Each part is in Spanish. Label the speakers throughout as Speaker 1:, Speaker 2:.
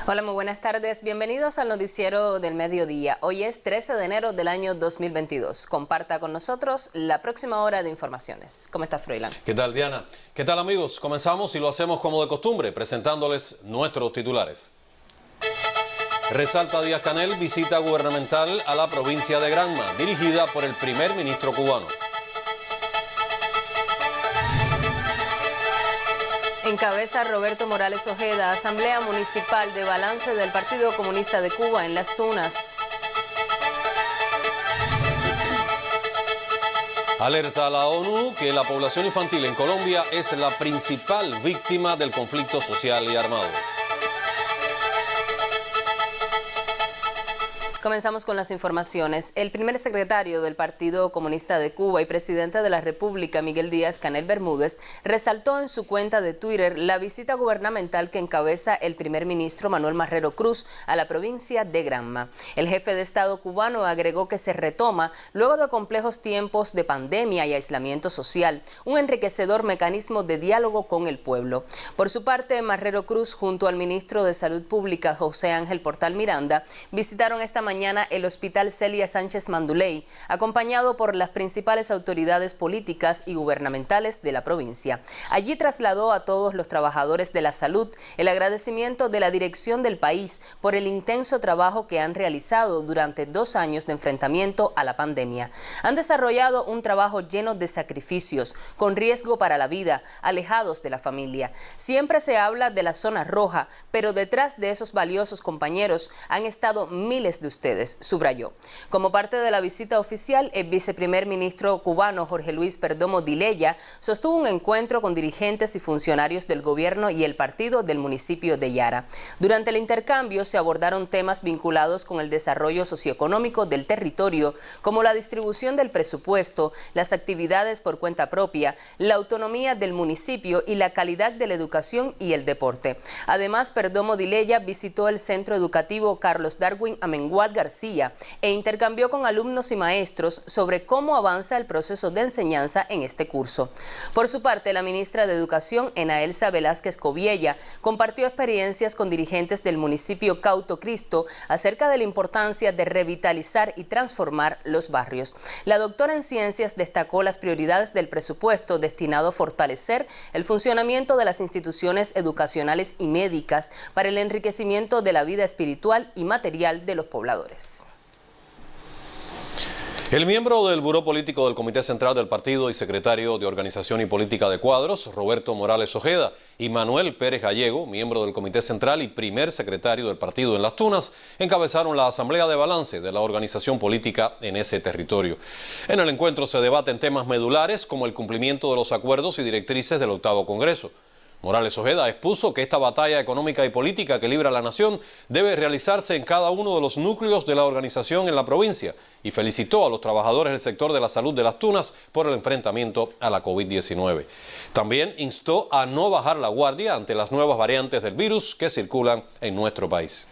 Speaker 1: Hola, muy buenas tardes. Bienvenidos al noticiero del mediodía. Hoy es 13 de enero del año 2022. Comparta con nosotros la próxima hora de informaciones. ¿Cómo está, Froilán?
Speaker 2: ¿Qué tal, Diana? ¿Qué tal, amigos? Comenzamos y lo hacemos como de costumbre, presentándoles nuestros titulares. Resalta Díaz-Canel visita gubernamental a la provincia de Granma, dirigida por el primer ministro cubano.
Speaker 1: Encabeza Roberto Morales Ojeda, Asamblea Municipal de Balance del Partido Comunista de Cuba en Las Tunas.
Speaker 2: Alerta a la ONU que la población infantil en Colombia es la principal víctima del conflicto social y armado.
Speaker 1: Comenzamos con las informaciones. El primer secretario del Partido Comunista de Cuba y presidente de la República, Miguel Díaz-Canel Bermúdez, resaltó en su cuenta de Twitter la visita gubernamental que encabeza el primer ministro Manuel Marrero Cruz a la provincia de Granma. El jefe de Estado cubano agregó que se retoma, luego de complejos tiempos de pandemia y aislamiento social, un enriquecedor mecanismo de diálogo con el pueblo. Por su parte, Marrero Cruz, junto al ministro de Salud Pública, José Ángel Portal Miranda, visitaron esta mañana el Hospital Celia Sánchez Manduley, acompañado por las principales autoridades políticas y gubernamentales de la provincia. Allí trasladó a todos los trabajadores de la salud el agradecimiento de la dirección del país por el intenso trabajo que han realizado durante 2 años de enfrentamiento a la pandemia. Han desarrollado un trabajo lleno de sacrificios, con riesgo para la vida, alejados de la familia. Siempre se habla de la zona roja, pero detrás de esos valiosos compañeros han estado miles de ustedes, subrayó. Como parte de la visita oficial, el viceprimer ministro cubano Jorge Luis Perdomo Dilella sostuvo un encuentro con dirigentes y funcionarios del gobierno y el partido del municipio de Yara. Durante el intercambio se abordaron temas vinculados con el desarrollo socioeconómico del territorio, como la distribución del presupuesto, las actividades por cuenta propia, la autonomía del municipio y la calidad de la educación y el deporte. Además, Perdomo Dilella visitó el centro educativo Carlos Darwin Amengual García e intercambió con alumnos y maestros sobre cómo avanza el proceso de enseñanza en este curso. Por su parte, la ministra de Educación, Enaelsa Velázquez Coviella, compartió experiencias con dirigentes del municipio Cauto Cristo acerca de la importancia de revitalizar y transformar los barrios. La doctora en Ciencias destacó las prioridades del presupuesto destinado a fortalecer el funcionamiento de las instituciones educacionales y médicas para el enriquecimiento de la vida espiritual y material de los pobladores.
Speaker 2: El miembro del Buró Político del Comité Central del Partido y secretario de Organización y Política de Cuadros, Roberto Morales Ojeda, y Manuel Pérez Gallego, miembro del Comité Central y primer secretario del partido en Las Tunas, encabezaron la Asamblea de Balance de la organización política en ese territorio. En el encuentro se debaten temas medulares como el cumplimiento de los acuerdos y directrices del 8º Congreso. Morales Ojeda expuso que esta batalla económica y política que libra la nación debe realizarse en cada uno de los núcleos de la organización en la provincia y felicitó a los trabajadores del sector de la salud de Las Tunas por el enfrentamiento a la COVID-19. También instó a no bajar la guardia ante las nuevas variantes del virus que circulan en nuestro país.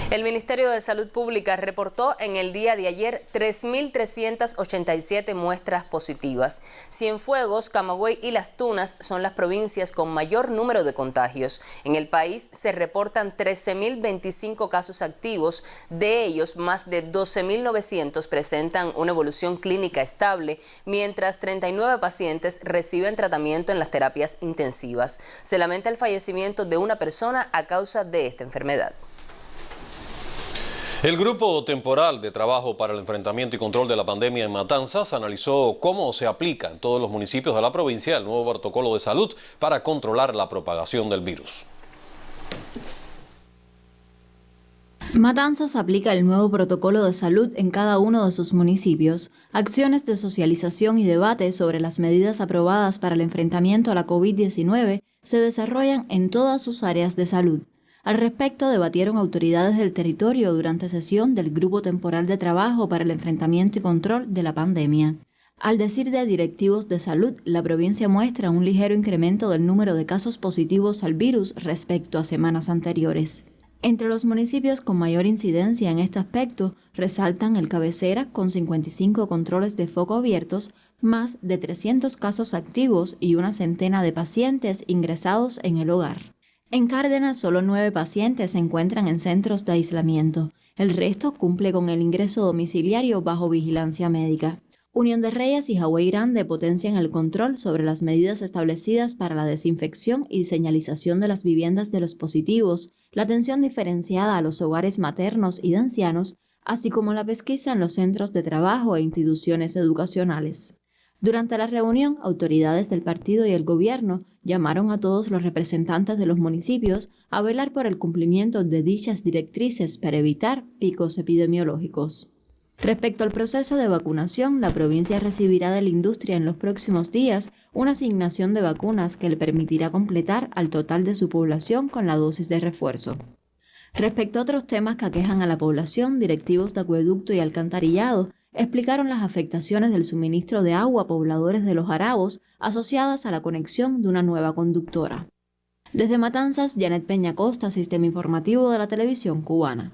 Speaker 1: El Ministerio de Salud Pública reportó en el día de ayer 3.387 muestras positivas. Cienfuegos, Camagüey y Las Tunas son las provincias con mayor número de contagios. En el país se reportan 13.025 casos activos, de ellos más de 12.900 presentan una evolución clínica estable, mientras 39 pacientes reciben tratamiento en las terapias intensivas. Se lamenta el fallecimiento de una persona a causa de esta enfermedad.
Speaker 2: El Grupo Temporal de Trabajo para el Enfrentamiento y Control de la Pandemia en Matanzas analizó cómo se aplica en todos los municipios de la provincia el nuevo protocolo de salud para controlar la propagación del virus.
Speaker 3: Matanzas aplica el nuevo protocolo de salud en cada uno de sus municipios. Acciones de socialización y debate sobre las medidas aprobadas para el enfrentamiento a la COVID-19 se desarrollan en todas sus áreas de salud. Al respecto, debatieron autoridades del territorio durante sesión del Grupo Temporal de Trabajo para el Enfrentamiento y Control de la Pandemia. Al decir de directivos de salud, la provincia muestra un ligero incremento del número de casos positivos al virus respecto a semanas anteriores. Entre los municipios con mayor incidencia en este aspecto, resaltan el Cabecera, con 55 controles de foco abiertos, más de 300 casos activos y una centena de pacientes ingresados en el hogar. En Cárdenas, solo 9 pacientes se encuentran en centros de aislamiento. El resto cumple con el ingreso domiciliario bajo vigilancia médica. Unión de Reyes y Hawái Grande potencian el control sobre las medidas establecidas para la desinfección y señalización de las viviendas de los positivos, la atención diferenciada a los hogares maternos y de ancianos, así como la pesquisa en los centros de trabajo e instituciones educacionales. Durante la reunión, autoridades del partido y el gobierno llamaron a todos los representantes de los municipios a velar por el cumplimiento de dichas directrices para evitar picos epidemiológicos. Respecto al proceso de vacunación, la provincia recibirá de la industria en los próximos días una asignación de vacunas que le permitirá completar al total de su población con la dosis de refuerzo. Respecto a otros temas que aquejan a la población, directivos de acueducto y alcantarillado explicaron las afectaciones del suministro de agua a pobladores de Los Jarabos asociadas a la conexión de una nueva conductora. Desde Matanzas, Janet Peña Costa, Sistema Informativo de la Televisión Cubana.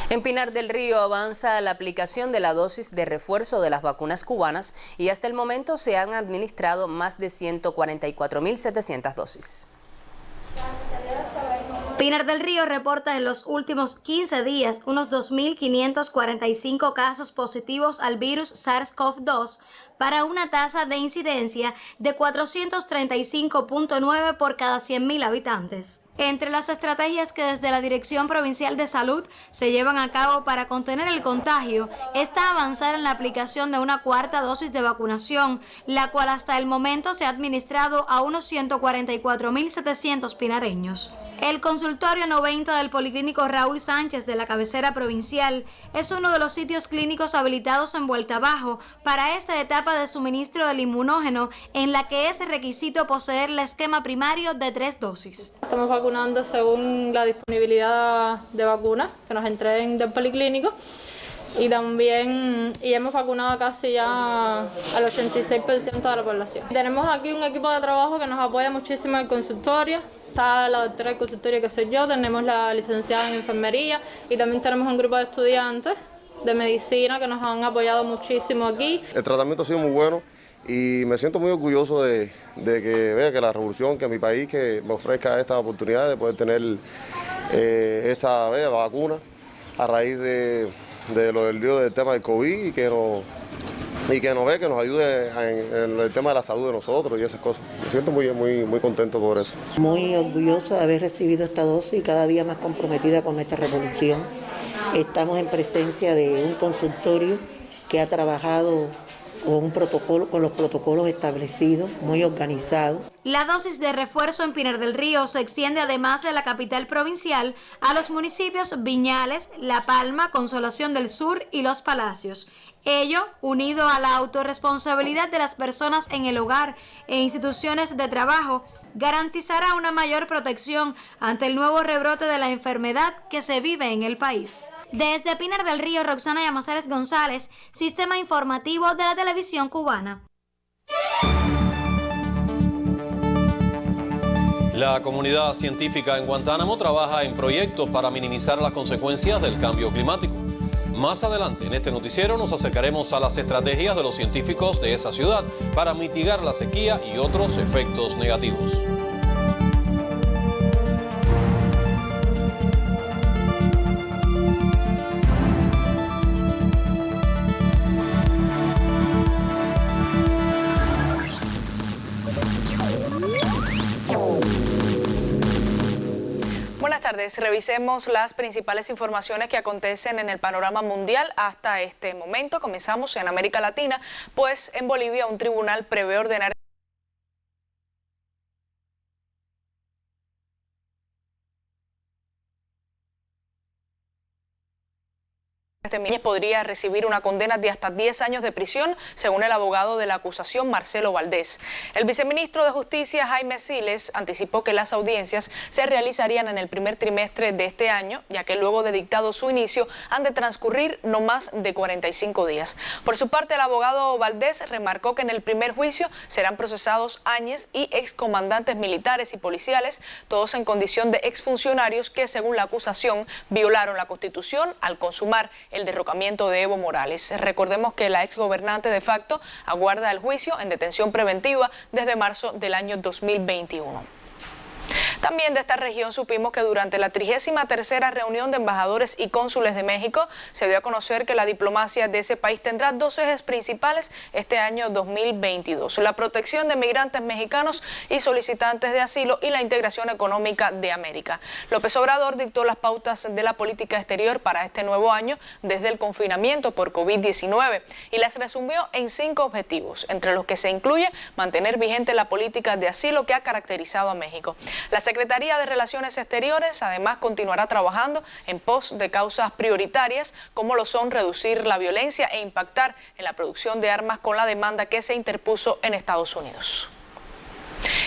Speaker 1: En Pinar del Río avanza la aplicación de la dosis de refuerzo de las vacunas cubanas y hasta el momento se han administrado más de 144.700 dosis.
Speaker 4: Pinar del Río reporta en los últimos 15 días unos 2.545 casos positivos al virus SARS-CoV-2 para una tasa de incidencia de 435.9 por cada 100.000 habitantes. Entre las estrategias que desde la Dirección Provincial de Salud se llevan a cabo para contener el contagio está avanzar en la aplicación de una cuarta dosis de vacunación, la cual hasta el momento se ha administrado a unos 144.700 pinareños. El consultorio 90 del Policlínico Raúl Sánchez de la cabecera provincial es uno de los sitios clínicos habilitados en Vuelta Abajo para esta etapa de suministro del inmunógeno, en la que es requisito poseer el esquema primario de 3 dosis.
Speaker 5: Estamos vacunando según la disponibilidad de vacunas que nos entreguen del Policlínico y también hemos vacunado casi ya al 86% de la población. Tenemos aquí un equipo de trabajo que nos apoya muchísimo en el consultorio. Está la doctora del consultorio que soy yo, tenemos la licenciada en enfermería y también tenemos un grupo de estudiantes de medicina que nos han apoyado muchísimo aquí.
Speaker 6: El tratamiento ha sido muy bueno y me siento muy orgulloso de que vea que la revolución, que mi país que me ofrezca esta oportunidad de poder tener esta vacuna a raíz de lo del lío del tema del COVID y que nos ayude en el tema de la salud de nosotros y esas cosas. Me siento muy contento por eso.
Speaker 7: Muy orgullosa de haber recibido esta dosis y cada día más comprometida con esta revolución. Estamos en presencia de un consultorio que ha trabajado con los protocolos establecidos, muy organizado.
Speaker 4: La dosis de refuerzo en Pinar del Río se extiende además de la capital provincial a los municipios Viñales, La Palma, Consolación del Sur y Los Palacios. Ello, unido a la autorresponsabilidad de las personas en el hogar e instituciones de trabajo, garantizará una mayor protección ante el nuevo rebrote de la enfermedad que se vive en el país. Desde Pinar del Río, Roxana Llamazares González, Sistema Informativo de la Televisión Cubana.
Speaker 2: La comunidad científica en Guantánamo trabaja en proyectos para minimizar las consecuencias del cambio climático. Más adelante en este noticiero nos acercaremos a las estrategias de los científicos de esa ciudad para mitigar la sequía y otros efectos negativos.
Speaker 8: Buenas tardes, revisemos las principales informaciones que acontecen en el panorama mundial hasta este momento. Comenzamos en América Latina, pues en Bolivia un tribunal prevé ordenar Este Núñez podría recibir una condena de hasta 10 años de prisión, según el abogado de la acusación, Marcelo Valdés. El viceministro de Justicia, Jaime Siles, anticipó que las audiencias se realizarían en el primer trimestre de este año, ya que luego de dictado su inicio han de transcurrir no más de 45 días. Por su parte, el abogado Valdés remarcó que en el primer juicio serán procesados Áñez y excomandantes militares y policiales, todos en condición de exfuncionarios que, según la acusación, violaron la Constitución al consumar el derrocamiento de Evo Morales. Recordemos que la exgobernante de facto aguarda el juicio en detención preventiva desde marzo del año 2021. También de esta región supimos que durante la 33ª reunión de embajadores y cónsules de México se dio a conocer que la diplomacia de ese país tendrá dos ejes principales este año 2022: la protección de migrantes mexicanos y solicitantes de asilo y la integración económica de América. López Obrador dictó las pautas de la política exterior para este nuevo año desde el confinamiento por COVID-19 y las resumió en 5 objetivos, entre los que se incluye mantener vigente la política de asilo que ha caracterizado a México. La Secretaría de Relaciones Exteriores además continuará trabajando en pos de causas prioritarias como lo son reducir la violencia e impactar en la producción de armas con la demanda que se interpuso en Estados Unidos.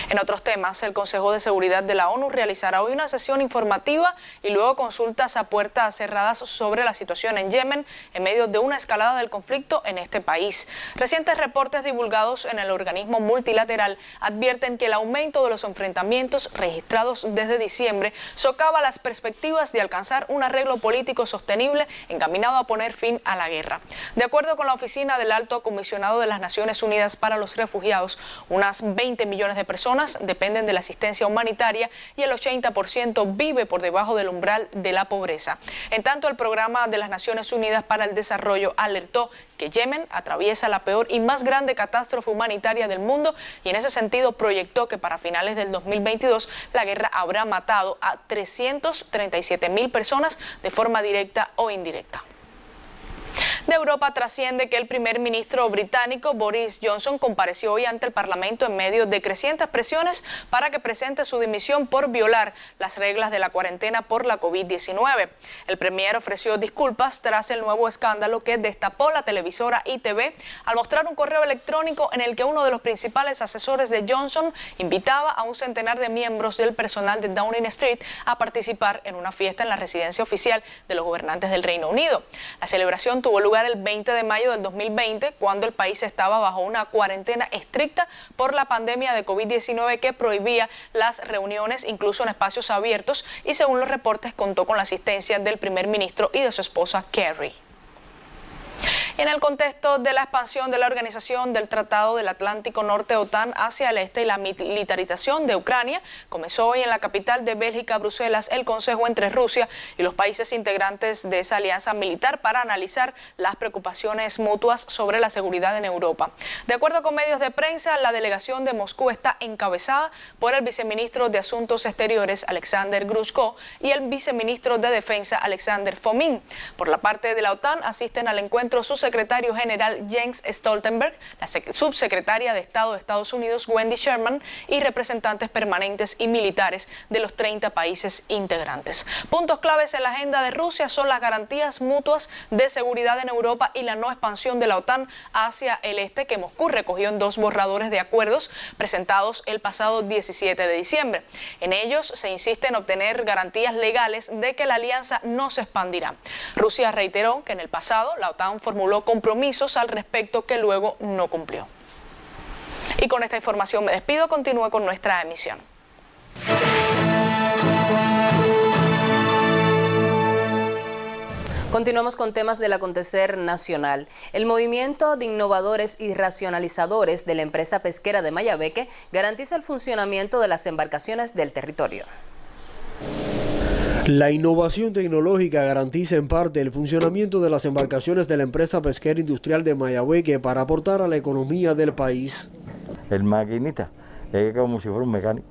Speaker 8: En otros temas, el Consejo de Seguridad de la ONU realizará hoy una sesión informativa y luego consultas a puertas cerradas sobre la situación en Yemen en medio de una escalada del conflicto en este país. Recientes reportes divulgados en el organismo multilateral advierten que el aumento de los enfrentamientos registrados desde diciembre socava las perspectivas de alcanzar un arreglo político sostenible encaminado a poner fin a la guerra. De acuerdo con la Oficina del Alto Comisionado de las Naciones Unidas para los Refugiados, unas 20 millones de personas dependen de la asistencia humanitaria y el 80% vive por debajo del umbral de la pobreza. En tanto, el Programa de las Naciones Unidas para el Desarrollo alertó que Yemen atraviesa la peor y más grande catástrofe humanitaria del mundo y en ese sentido proyectó que para finales del 2022 la guerra habrá matado a 337.000 personas de forma directa o indirecta. De Europa trasciende que el primer ministro británico Boris Johnson compareció hoy ante el Parlamento en medio de crecientes presiones para que presente su dimisión por violar las reglas de la cuarentena por la COVID-19. El premier ofreció disculpas tras el nuevo escándalo que destapó la televisora ITV al mostrar un correo electrónico en el que uno de los principales asesores de Johnson invitaba a un centenar de miembros del personal de Downing Street a participar en una fiesta en la residencia oficial de los gobernantes del Reino Unido. La celebración tuvo lugar el 20 de mayo del 2020, cuando el país estaba bajo una cuarentena estricta por la pandemia de COVID-19 que prohibía las reuniones incluso en espacios abiertos y, según los reportes, contó con la asistencia del primer ministro y de su esposa Kerry. En el contexto de la expansión de la Organización del Tratado del Atlántico Norte OTAN hacia el este y la militarización de Ucrania, comenzó hoy en la capital de Bélgica, Bruselas, el Consejo entre Rusia y los países integrantes de esa alianza militar para analizar las preocupaciones mutuas sobre la seguridad en Europa. De acuerdo con medios de prensa, la delegación de Moscú está encabezada por el viceministro de Asuntos Exteriores, Alexander Grushko, y el viceministro de Defensa, Alexander Fomin. Por la parte de la OTAN asisten al encuentro su secretario general Jens Stoltenberg, la subsecretaria de Estado de Estados Unidos Wendy Sherman y representantes permanentes y militares de los 30 países integrantes. Puntos claves en la agenda de Rusia son las garantías mutuas de seguridad en Europa y la no expansión de la OTAN hacia el este, que Moscú recogió en 2 borradores de acuerdos presentados el pasado 17 de diciembre. En ellos se insiste en obtener garantías legales de que la alianza no se expandirá. Rusia reiteró que en el pasado la OTAN formuló compromisos al respecto que luego no cumplió. Y con esta información me despido. Continúe con nuestra emisión.
Speaker 1: Continuamos con temas del acontecer nacional. El movimiento de innovadores y racionalizadores de la empresa pesquera de Mayabeque garantiza el funcionamiento de las embarcaciones del territorio.
Speaker 9: La innovación tecnológica garantiza en parte el funcionamiento de las embarcaciones de la empresa pesquera industrial de Mayabeque para aportar a la economía del país.
Speaker 10: El maquinista es como si fuera un mecánico,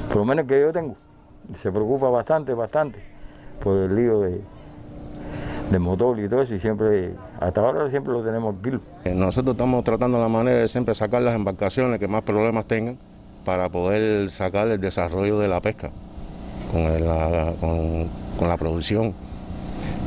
Speaker 10: por lo menos que yo tengo, se preocupa bastante por el lío de motor y todo eso, y siempre, hasta ahora siempre lo tenemos aquí.
Speaker 6: Nosotros estamos tratando la manera de siempre sacar las embarcaciones que más problemas tengan para poder sacar el desarrollo de la pesca con la producción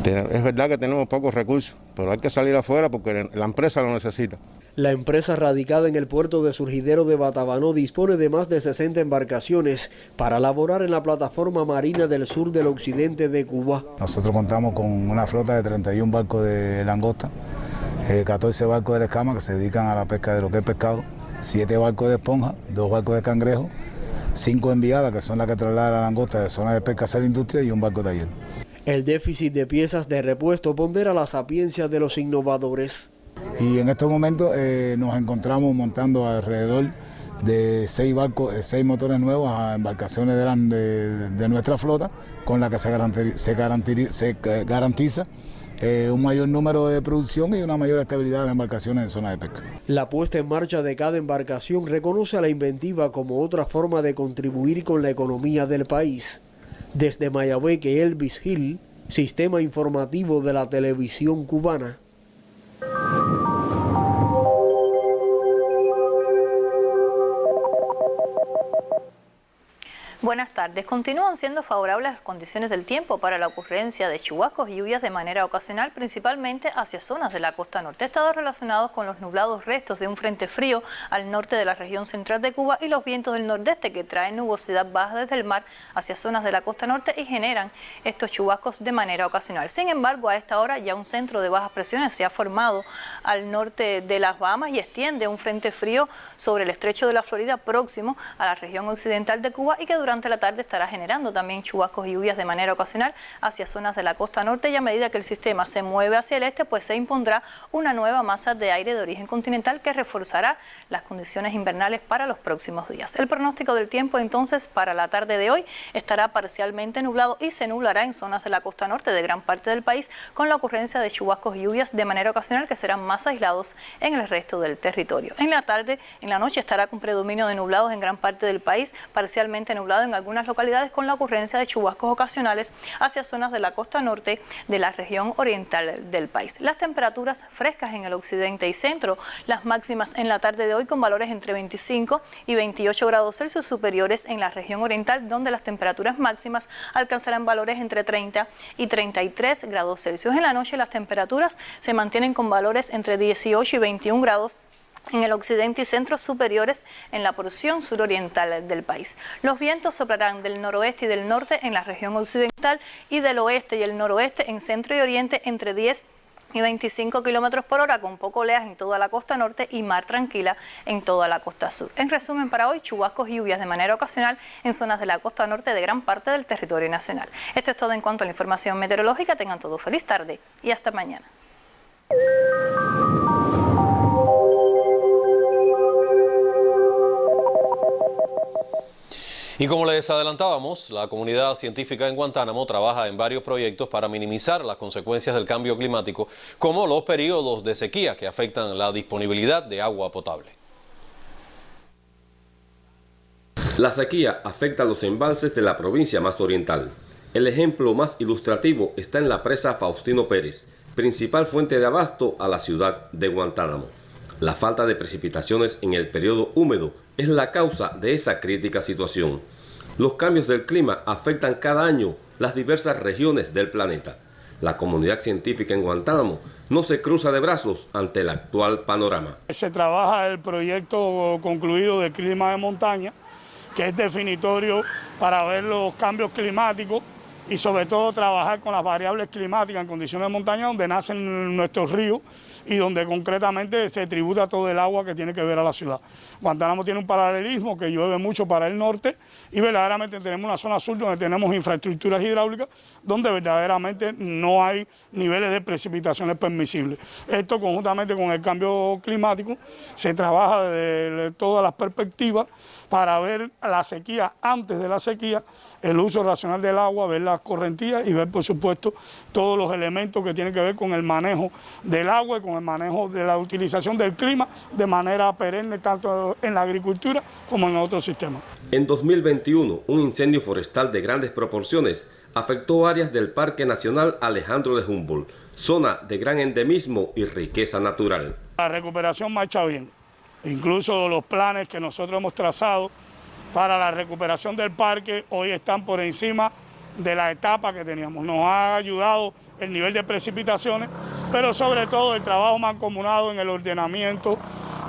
Speaker 11: Es verdad que tenemos pocos recursos, pero hay que salir afuera porque la empresa lo necesita.
Speaker 9: La empresa radicada en el puerto de Surgidero de Batabanó dispone de más de 60 embarcaciones para laborar en la plataforma marina del sur del occidente de Cuba.
Speaker 12: Nosotros contamos con una flota de 31 barcos de langosta, 14 barcos de escama que se dedican a la pesca de lo que es pescado, 7 barcos de esponja, 2 barcos de cangrejo, 5 enviadas que son las que trasladan la langosta de zona de pesca hacia la industria y un barco taller.
Speaker 9: El déficit de piezas de repuesto pondera la sapiencia de los innovadores.
Speaker 12: Y en estos momentos nos encontramos montando alrededor de 6 barcos, 6 motores nuevos a embarcaciones de nuestra flota, con la que se garantiza un mayor número de producción y una mayor estabilidad de las embarcaciones en zona de pesca.
Speaker 9: La puesta en marcha de cada embarcación reconoce a la inventiva como otra forma de contribuir con la economía del país. Desde Mayabeque, Elvis Gil, Sistema Informativo de la Televisión Cubana.
Speaker 13: Buenas tardes. Continúan siendo favorables las condiciones del tiempo para la ocurrencia de chubascos y lluvias de manera ocasional, principalmente hacia zonas de la costa norte, estados relacionados con los nublados restos de un frente frío al norte de la región central de Cuba y los vientos del nordeste que traen nubosidad baja desde el mar hacia zonas de la costa norte y generan estos chubascos de manera ocasional. Sin embargo, a esta hora ya un centro de bajas presiones se ha formado al norte de las Bahamas y extiende un frente frío sobre el estrecho de la Florida próximo a la región occidental de Cuba y que durante la tarde estará generando también chubascos y lluvias de manera ocasional hacia zonas de la costa norte, y a medida que el sistema se mueve hacia el este, pues se impondrá una nueva masa de aire de origen continental que reforzará las condiciones invernales para los próximos días. El pronóstico del tiempo entonces para la tarde de hoy estará parcialmente nublado y se nublará en zonas de la costa norte de gran parte del país, con la ocurrencia de chubascos y lluvias de manera ocasional que serán más aislados en el resto del territorio. En la tarde, en la noche estará con predominio de nublados en gran parte del país, parcialmente nublado en algunas localidades con la ocurrencia de chubascos ocasionales hacia zonas de la costa norte de la región oriental del país. Las temperaturas frescas en el occidente y centro, las máximas en la tarde de hoy con valores entre 25 y 28 grados Celsius, superiores en la región oriental, donde las temperaturas máximas alcanzarán valores entre 30 y 33 grados Celsius. En la noche las temperaturas se mantienen con valores entre 18 y 21 grados en el occidente y centro, superiores en la porción suroriental del país. Los vientos soplarán del noroeste y del norte en la región occidental y del oeste y el noroeste en centro y oriente entre 10 y 25 kilómetros por hora, con poco oleaje en toda la costa norte y mar tranquila en toda la costa sur. En resumen, para hoy, chubascos y lluvias de manera ocasional en zonas de la costa norte de gran parte del territorio nacional. Esto es todo en cuanto a la información meteorológica. Tengan todos feliz tarde y hasta mañana.
Speaker 2: Y como les adelantábamos, la comunidad científica en Guantánamo trabaja en varios proyectos para minimizar las consecuencias del cambio climático, como los periodos de sequía que afectan la disponibilidad de agua potable.
Speaker 14: La sequía afecta a los embalses de la provincia más oriental. El ejemplo más ilustrativo está en la presa Faustino Pérez, principal fuente de abasto a la ciudad de Guantánamo. La falta de precipitaciones en el periodo húmedo es la causa de esa crítica situación. Los cambios del clima afectan cada año las diversas regiones del planeta. La comunidad científica en Guantánamo no se cruza de brazos ante el actual panorama.
Speaker 15: Se trabaja el proyecto concluido de clima de montaña, que es definitorio para ver los cambios climáticos y sobre todo trabajar con las variables climáticas en condiciones de montaña donde nacen nuestros ríos y donde concretamente se tributa todo el agua que tiene que ver a la ciudad. Guantánamo tiene un paralelismo, que llueve mucho para el norte y verdaderamente tenemos una zona sur donde tenemos infraestructuras hidráulicas donde verdaderamente no hay niveles de precipitaciones permisibles. Esto conjuntamente con el cambio climático se trabaja desde todas las perspectivas para ver la sequía antes de la sequía, el uso racional del agua, ver las correntías y ver, por supuesto, todos los elementos que tienen que ver con el manejo del agua y con el manejo de la utilización del clima de manera perenne, tanto en la agricultura como en otros sistemas.
Speaker 14: En 2021, un incendio forestal de grandes proporciones afectó áreas del Parque Nacional Alejandro de Humboldt, zona de gran endemismo y riqueza natural.
Speaker 15: La recuperación marcha bien. Incluso los planes que nosotros hemos trazado para la recuperación del parque hoy están por encima de la etapa que teníamos. Nos ha ayudado el nivel de precipitaciones, pero sobre todo el trabajo mancomunado en el ordenamiento,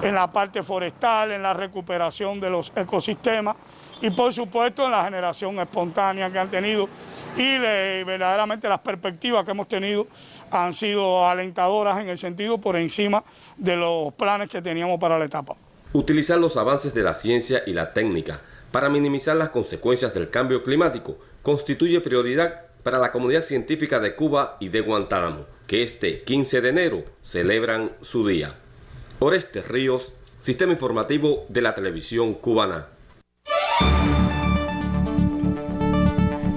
Speaker 15: en la parte forestal, en la recuperación de los ecosistemas y por supuesto en la generación espontánea que han tenido, y verdaderamente las perspectivas que hemos tenido han sido alentadoras en el sentido por encima de los planes que teníamos para la etapa.
Speaker 14: Utilizar los avances de la ciencia y la técnica para minimizar las consecuencias del cambio climático constituye prioridad para la comunidad científica de Cuba y de Guantánamo, que este 15 de enero celebran su día. Orestes Ríos, Sistema Informativo de la Televisión Cubana.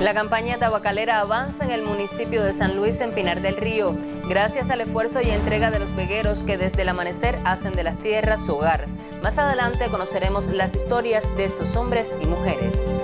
Speaker 1: La campaña tabacalera avanza en el municipio de San Luis, en Pinar del Río, gracias al esfuerzo y entrega de los vegueros que desde el amanecer hacen de las tierras su hogar. Más adelante conoceremos las historias de estos hombres y mujeres.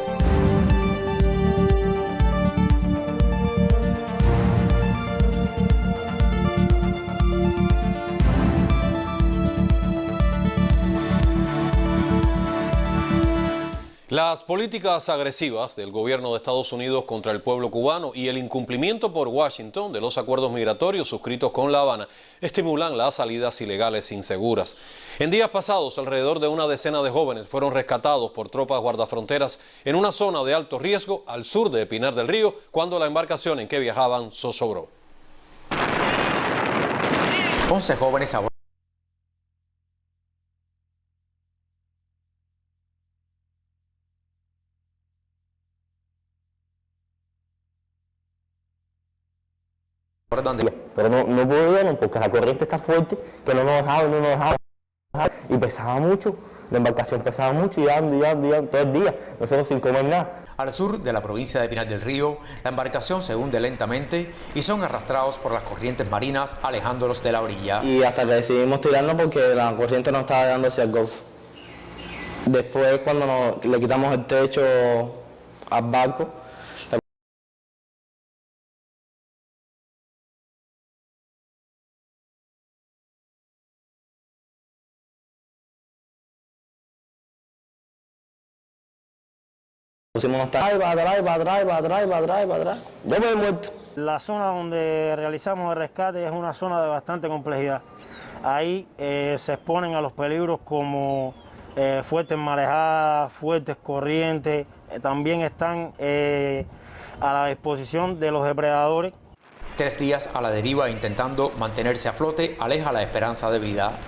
Speaker 2: Las políticas agresivas del gobierno de Estados Unidos contra el pueblo cubano y el incumplimiento por Washington de los acuerdos migratorios suscritos con La Habana estimulan las salidas ilegales inseguras. En días pasados, alrededor de una decena de jóvenes fueron rescatados por tropas guardafronteras en una zona de alto riesgo al sur de Pinar del Río, cuando la embarcación en que viajaban zozobró.
Speaker 16: 11 jóvenes
Speaker 17: pero no pudieron porque la corriente está fuerte, que no nos dejaba, y pesaba mucho, la embarcación pesaba mucho y ando todo el día, nosotros sin comer nada.
Speaker 16: Al sur de la provincia de Pinar del Río, la embarcación se hunde lentamente y son arrastrados por las corrientes marinas, alejándolos de la orilla.
Speaker 17: Y hasta que decidimos tirarnos porque la corriente nos estaba dando hacia el Golfo. Después, cuando le quitamos el techo al barco, pusimos para atrás. Yo me he muerto.
Speaker 18: La zona donde realizamos el rescate es una zona de bastante complejidad. Ahí se exponen a los peligros como fuertes marejadas, fuertes corrientes. También están a la disposición de los depredadores.
Speaker 16: 3 días a la deriva intentando mantenerse a flote aleja la esperanza de vida.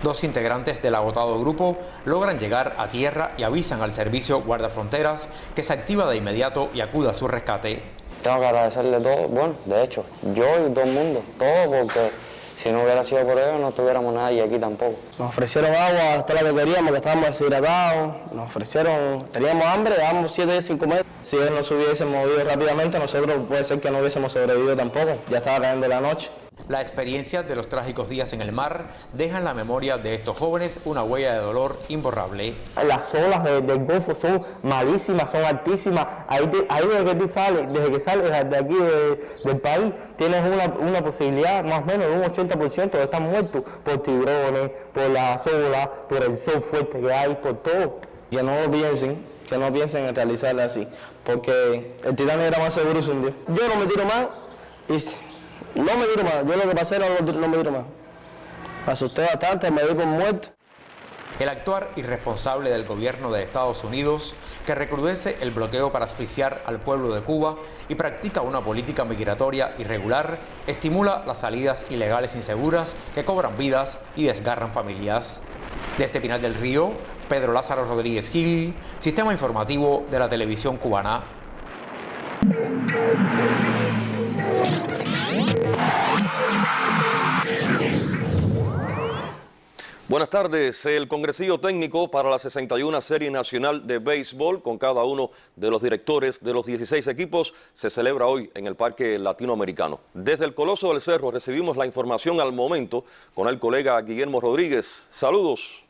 Speaker 16: 2 integrantes del agotado grupo logran llegar a tierra y avisan al servicio guardafronteras, que se activa de inmediato y acude a su rescate.
Speaker 17: Tengo que agradecerle todo, bueno, de hecho, yo y todo el mundo, todo, porque si no hubiera sido por ellos no tuviéramos nadie aquí tampoco. Nos ofrecieron agua, hasta la que queríamos, que estábamos deshidratados, nos ofrecieron, teníamos hambre, llevábamos 7 días sin comer. Si ellos no se hubiesen movido rápidamente, nosotros puede ser que no hubiésemos sobrevivido tampoco, ya estaba cayendo la noche.
Speaker 16: La experiencia de los trágicos días en el mar deja en la memoria de estos jóvenes una huella de dolor imborrable.
Speaker 17: Las olas del Golfo son malísimas, son altísimas. Ahí desde que tú sales, desde que sales de aquí del país, tienes una posibilidad más o menos de un 80% de estar muerto por tiburones, por las olas, por el sol fuerte que hay, por todo. Que no piensen en realizarla así, porque el Titanic era más seguro un día. Yo no me tiro más no me tiro más, yo lo que pasé no me tiro más. Me asusté bastante, me di por muerto.
Speaker 16: El actuar irresponsable del gobierno de Estados Unidos, que recrudece el bloqueo para asfixiar al pueblo de Cuba y practica una política migratoria irregular, estimula las salidas ilegales inseguras que cobran vidas y desgarran familias. Desde Pinar del Río, Pedro Lázaro Rodríguez Gil, Sistema Informativo de la Televisión Cubana.
Speaker 19: Buenas tardes. El congresillo técnico para la 61 Serie Nacional de Béisbol, con cada uno de los directores de los 16 equipos, se celebra hoy en el Parque Latinoamericano. Desde el Coloso del Cerro recibimos la información al momento con el colega Guillermo Rodríguez. Saludos.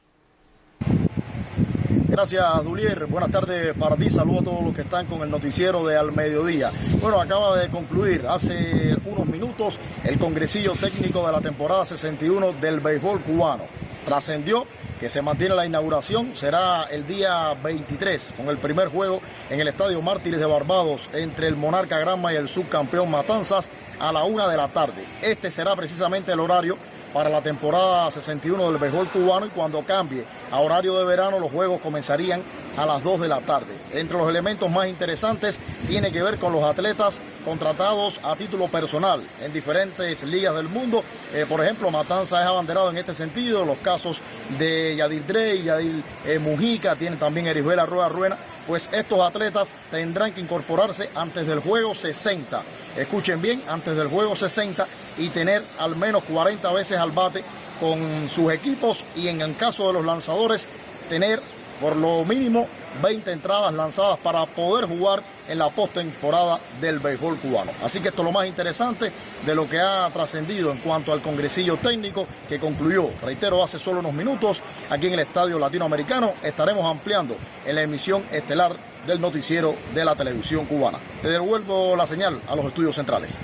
Speaker 20: Gracias, Dulier. Buenas tardes para ti. Saludo a todos los que están con el noticiero de Al Mediodía. Bueno, acaba de concluir hace unos minutos el congresillo técnico de la temporada 61 del béisbol cubano. Trascendió que se mantiene la inauguración, será el día 23, con el primer juego en el Estadio Mártires de Barbados entre el Monarca Granma y el subcampeón Matanzas a la 1 de la tarde. Este será precisamente el horario para la temporada 61 del béisbol cubano, y cuando cambie a horario de verano los juegos comenzarían a las 2 de la tarde. Entre los elementos más interesantes tiene que ver con los atletas contratados a título personal en diferentes ligas del mundo. Por ejemplo, Matanza es abanderado en este sentido. Los casos de Yadir Drey, Yadir Mujica, tiene también Erisbela Rueda. Pues estos atletas tendrán que incorporarse antes del juego 60. Escuchen bien, antes del juego 60, y tener al menos 40 veces al bate con sus equipos, y en el caso de los lanzadores tener por lo mínimo 20 entradas lanzadas para poder jugar en la postemporada del béisbol cubano. Así que esto es lo más interesante de lo que ha trascendido en cuanto al congresillo técnico que concluyó, reitero, hace solo unos minutos aquí en el Estadio Latinoamericano. Estaremos ampliando en la emisión estelar del noticiero de la televisión cubana. Te devuelvo la señal a los estudios centrales.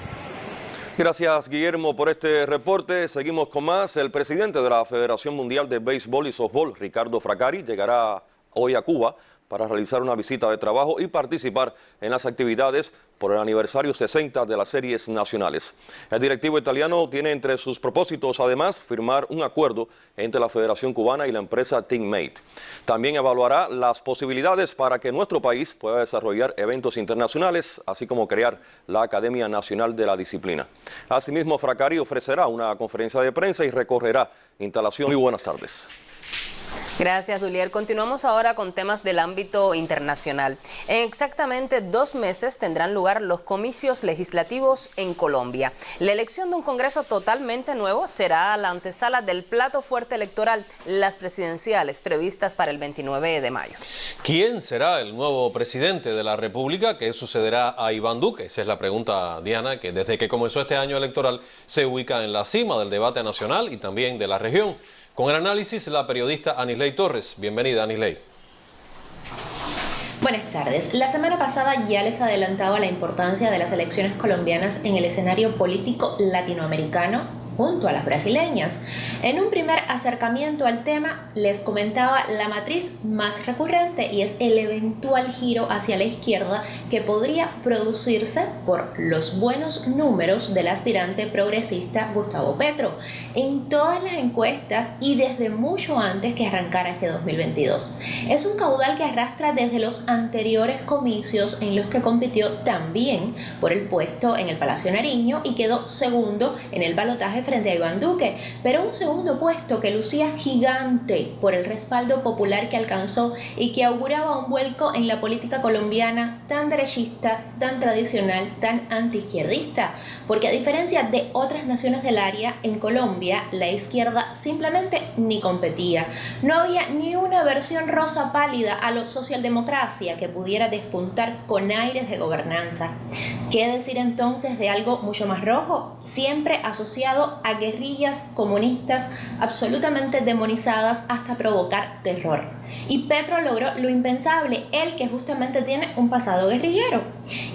Speaker 19: Gracias, Guillermo, por este reporte. Seguimos con más. El presidente de la Federación Mundial de Béisbol y Softball, Ricardo Fraccari, llegará hoy a Cuba para realizar una visita de trabajo y participar en las actividades por el aniversario 60 de las series nacionales. El directivo italiano tiene entre sus propósitos, además, firmar un acuerdo entre la Federación Cubana y la empresa Teammate. También evaluará las posibilidades para que nuestro país pueda desarrollar eventos internacionales, así como crear la Academia Nacional de la Disciplina. Asimismo, Fraccari ofrecerá una conferencia de prensa y recorrerá instalaciones. Muy buenas tardes.
Speaker 1: Gracias, Dulier. Continuamos ahora con temas del ámbito internacional. En exactamente 2 meses tendrán lugar los comicios legislativos en Colombia. La elección de un Congreso totalmente nuevo será la antesala del plato fuerte electoral, las presidenciales previstas para el 29 de mayo.
Speaker 2: ¿Quién será el nuevo presidente de la República? ¿Qué sucederá a Iván Duque? Esa es la pregunta, Diana, que desde que comenzó este año electoral se ubica en la cima del debate nacional y también de la región. Con el análisis, la periodista Anisley Torres. Bienvenida, Anisley.
Speaker 21: Buenas tardes. La semana pasada ya les adelantaba la importancia de las elecciones colombianas en el escenario político latinoamericano junto a las brasileñas. En un primer acercamiento al tema, les comentaba la matriz más recurrente, y es el eventual giro hacia la izquierda que podría producirse por los buenos números del aspirante progresista Gustavo Petro en todas las encuestas y desde mucho antes que arrancara este 2022. Es un caudal que arrastra desde los anteriores comicios en los que compitió también por el puesto en el Palacio Nariño y quedó segundo en el balotaje frente a Iván Duque, pero un segundo puesto que lucía gigante por el respaldo popular que alcanzó y que auguraba un vuelco en la política colombiana tan derechista, tan tradicional, tan antiizquierdista, porque a diferencia de otras naciones del área, en Colombia la izquierda simplemente ni competía. No había ni una versión rosa pálida a la socialdemocracia que pudiera despuntar con aires de gobernanza. ¿Qué decir entonces de algo mucho más rojo? Siempre asociado a guerrillas comunistas absolutamente demonizadas hasta provocar terror. Y Petro logró lo impensable, él que justamente tiene un pasado guerrillero.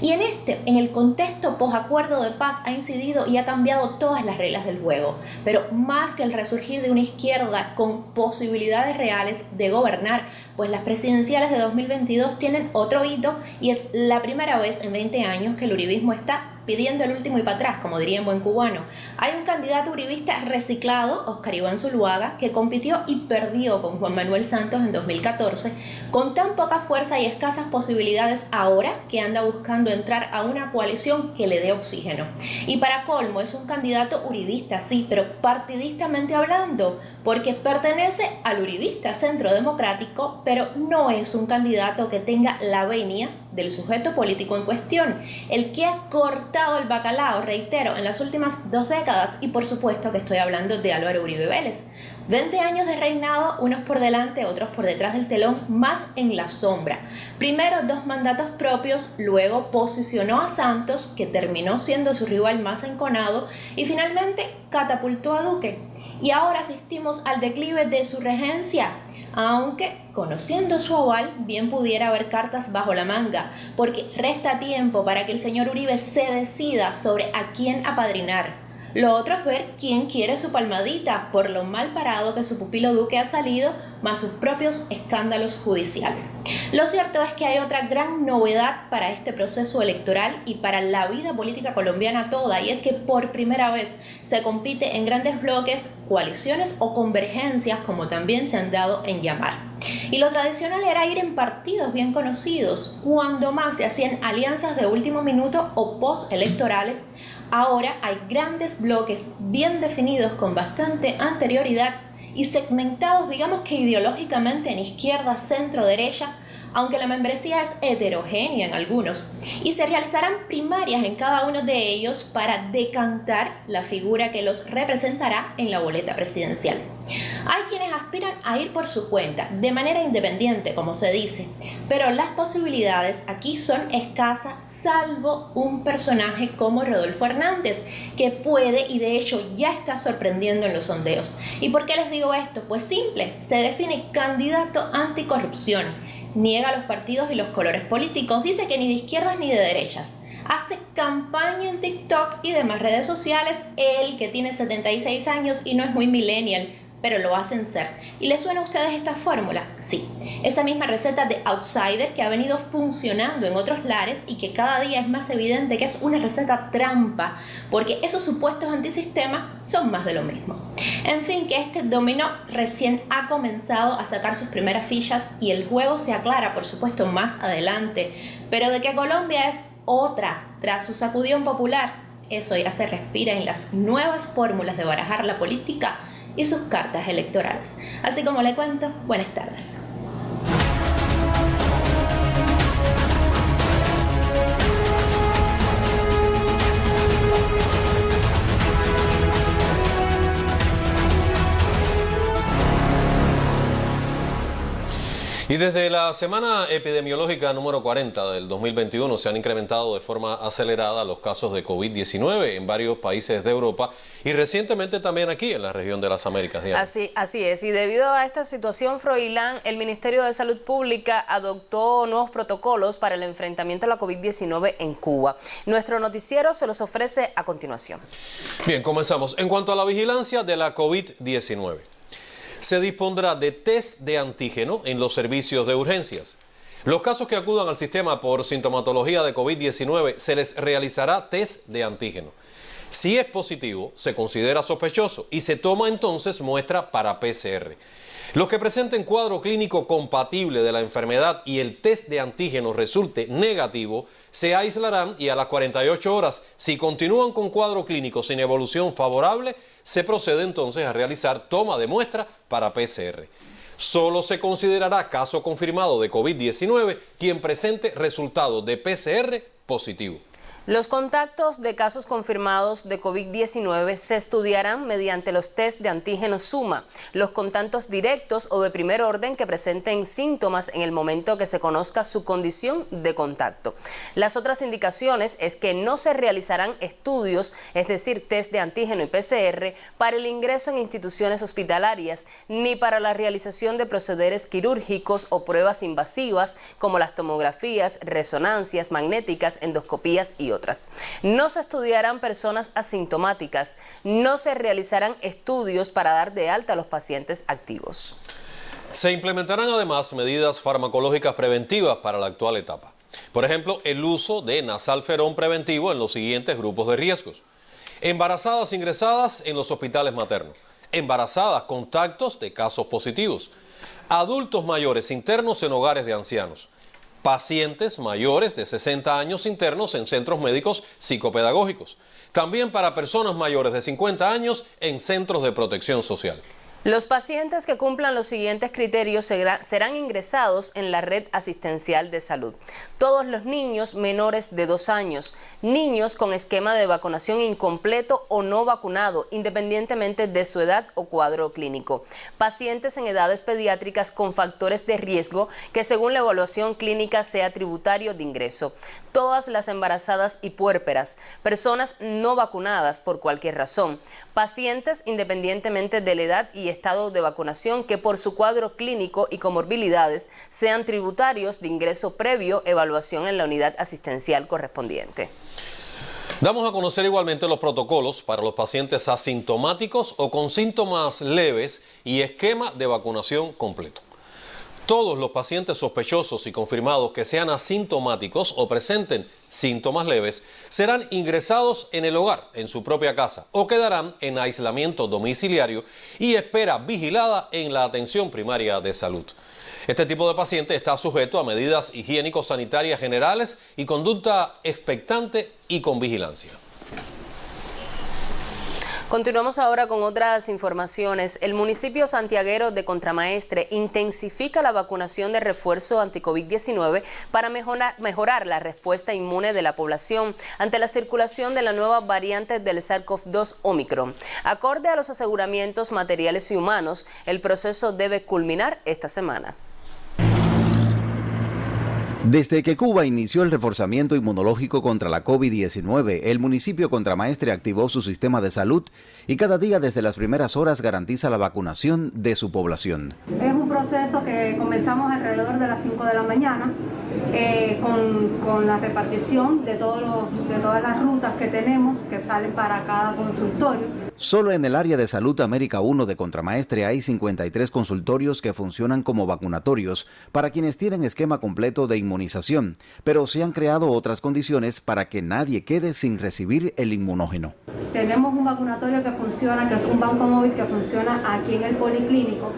Speaker 21: Y en el contexto posacuerdo de paz ha incidido y ha cambiado todas las reglas del juego. Pero más que el resurgir de una izquierda con posibilidades reales de gobernar, pues las presidenciales de 2022 tienen otro hito, y es la primera vez en 20 años que el uribismo está pidiendo el último y para atrás, como diría en buen cubano. Hay un candidato uribista reciclado, Oscar Iván Zuluaga, que compitió y perdió con Juan Manuel Santos en 2014, con tan poca fuerza y escasas posibilidades ahora que anda buscando entrar a una coalición que le dé oxígeno. Y para colmo es un candidato uribista, sí, pero partidistamente hablando, porque pertenece al uribista Centro Democrático, pero no es un candidato que tenga la venia del sujeto político en cuestión, el que ha cortado el bacalao, reitero, en las últimas 2 décadas, y por supuesto que estoy hablando de Álvaro Uribe Vélez. 20 años de reinado, unos por delante, otros por detrás del telón, más en la sombra. Primero 2 mandatos propios, luego posicionó a Santos, que terminó siendo su rival más enconado, y finalmente catapultó a Duque. Y ahora asistimos al declive de su regencia, aunque conociendo su aval bien pudiera haber cartas bajo la manga, porque resta tiempo para que el señor Uribe se decida sobre a quién apadrinar. Lo otro es ver quién quiere su palmadita por lo mal parado que su pupilo Duque ha salido, más sus propios escándalos judiciales. Lo cierto es que hay otra gran novedad para este proceso electoral y para la vida política colombiana toda, y es que por primera vez se compite en grandes bloques, coaliciones o convergencias, como también se han dado en llamar. Y lo tradicional era ir en partidos bien conocidos, cuando más se hacían alianzas de último minuto o postelectorales. Ahora hay grandes bloques bien definidos con bastante anterioridad y segmentados, digamos que ideológicamente, en izquierda, centro, derecha, aunque la membresía es heterogénea en algunos, y se realizarán primarias en cada uno de ellos para decantar la figura que los representará en la boleta presidencial. Hay quienes aspiran a ir por su cuenta, de manera independiente, como se dice, pero las posibilidades aquí son escasas, salvo un personaje como Rodolfo Hernández, que puede y de hecho ya está sorprendiendo en los sondeos. ¿Y por qué les digo esto? Pues simple, se define candidato anticorrupción, niega los partidos y los colores políticos, dice que ni de izquierdas ni de derechas. Hace campaña en TikTok y demás redes sociales, él que tiene 76 años y no es muy millennial, pero lo hacen ser. ¿Y les suena a ustedes esta fórmula? Sí, esa misma receta de outsider que ha venido funcionando en otros lares y que cada día es más evidente que es una receta trampa, porque esos supuestos antisistemas son más de lo mismo. En fin, que este dominó recién ha comenzado a sacar sus primeras fichas y el juego se aclara, por supuesto, más adelante, pero de que Colombia es otra tras su sacudión popular, eso ya se respira en las nuevas fórmulas de barajar la política y sus cartas electorales. Así como le cuento, buenas tardes.
Speaker 2: Y desde la semana epidemiológica número 40 del 2021 se han incrementado de forma acelerada los casos de COVID-19 en varios países de Europa y recientemente también aquí en la región de las Américas.
Speaker 1: Así es, y debido a esta situación, Froilán, el Ministerio de Salud Pública adoptó nuevos protocolos para el enfrentamiento a la COVID-19 en Cuba. Nuestro noticiero se los ofrece a continuación.
Speaker 2: Bien, comenzamos. En cuanto a la vigilancia de la COVID-19. Se dispondrá de test de antígeno en los servicios de urgencias. Los casos que acudan al sistema por sintomatología de COVID-19 se les realizará test de antígeno. Si es positivo, se considera sospechoso y se toma entonces muestra para PCR. Los que presenten cuadro clínico compatible de la enfermedad y el test de antígeno resulte negativo, se aislarán y a las 48 horas, si continúan con cuadro clínico sin evolución favorable, se procede entonces a realizar toma de muestra para PCR. Solo se considerará caso confirmado de COVID-19 quien presente resultado de PCR positivo.
Speaker 1: Los contactos de casos confirmados de COVID-19 se estudiarán mediante los test de antígeno suma, los contactos directos o de primer orden que presenten síntomas en el momento que se conozca su condición de contacto. Las otras indicaciones es que no se realizarán estudios, es decir, test de antígeno y PCR, para el ingreso en instituciones hospitalarias, ni para la realización de procederes quirúrgicos o pruebas invasivas como las tomografías, resonancias magnéticas, endoscopías y otras. No se estudiarán personas asintomáticas, no se realizarán estudios para dar de alta a los pacientes activos.
Speaker 2: Se implementarán además medidas farmacológicas preventivas para la actual etapa. Por ejemplo, el uso de nasalferón preventivo en los siguientes grupos de riesgos. Embarazadas ingresadas en los hospitales maternos, embarazadas contactos de casos positivos, adultos mayores internos en hogares de ancianos, pacientes mayores de 60 años internos en centros médicos psicopedagógicos. También para personas mayores de 50 años en centros de protección social.
Speaker 1: Los pacientes que cumplan los siguientes criterios serán ingresados en la red asistencial de salud. Todos los niños menores de 2 años, niños con esquema de vacunación incompleto o no vacunado, independientemente de su edad o cuadro clínico. Pacientes en edades pediátricas con factores de riesgo que según la evaluación clínica sea tributario de ingreso. Todas las embarazadas y puérperas, personas no vacunadas por cualquier razón, pacientes independientemente de la edad y estado de vacunación que por su cuadro clínico y comorbilidades sean tributarios de ingreso previo evaluación en la unidad asistencial correspondiente.
Speaker 2: Damos a conocer igualmente los protocolos para los pacientes asintomáticos o con síntomas leves y esquema de vacunación completo. Todos los pacientes sospechosos y confirmados que sean asintomáticos o presenten síntomas leves serán ingresados en el hogar, en su propia casa, o quedarán en aislamiento domiciliario y espera vigilada en la atención primaria de salud. Este tipo de paciente está sujeto a medidas higiénico-sanitarias generales y conducta expectante y con vigilancia.
Speaker 1: Continuamos ahora con otras informaciones. El municipio santiaguero de Contramaestre intensifica la vacunación de refuerzo anti-COVID-19 para mejorar la respuesta inmune de la población ante la circulación de la nueva variante del SARS-CoV-2 Omicron. Acorde a los aseguramientos materiales y humanos, el proceso debe culminar esta semana.
Speaker 3: Desde que Cuba inició el reforzamiento inmunológico contra la COVID-19, el municipio Contramaestre activó su sistema de salud y cada día desde las primeras horas garantiza la vacunación de su población.
Speaker 22: Es un proceso que comenzamos alrededor de las 5 de la mañana con la repartición de todas las rutas que tenemos que salen para cada consultorio.
Speaker 3: Solo en el área de salud América 1 de Contramaestre hay 53 consultorios que funcionan como vacunatorios para quienes tienen esquema completo de inmunización, pero se han creado otras condiciones para que nadie quede sin recibir el inmunógeno.
Speaker 22: Tenemos un vacunatorio que funciona, que es un banco móvil que funciona aquí en el Policlínico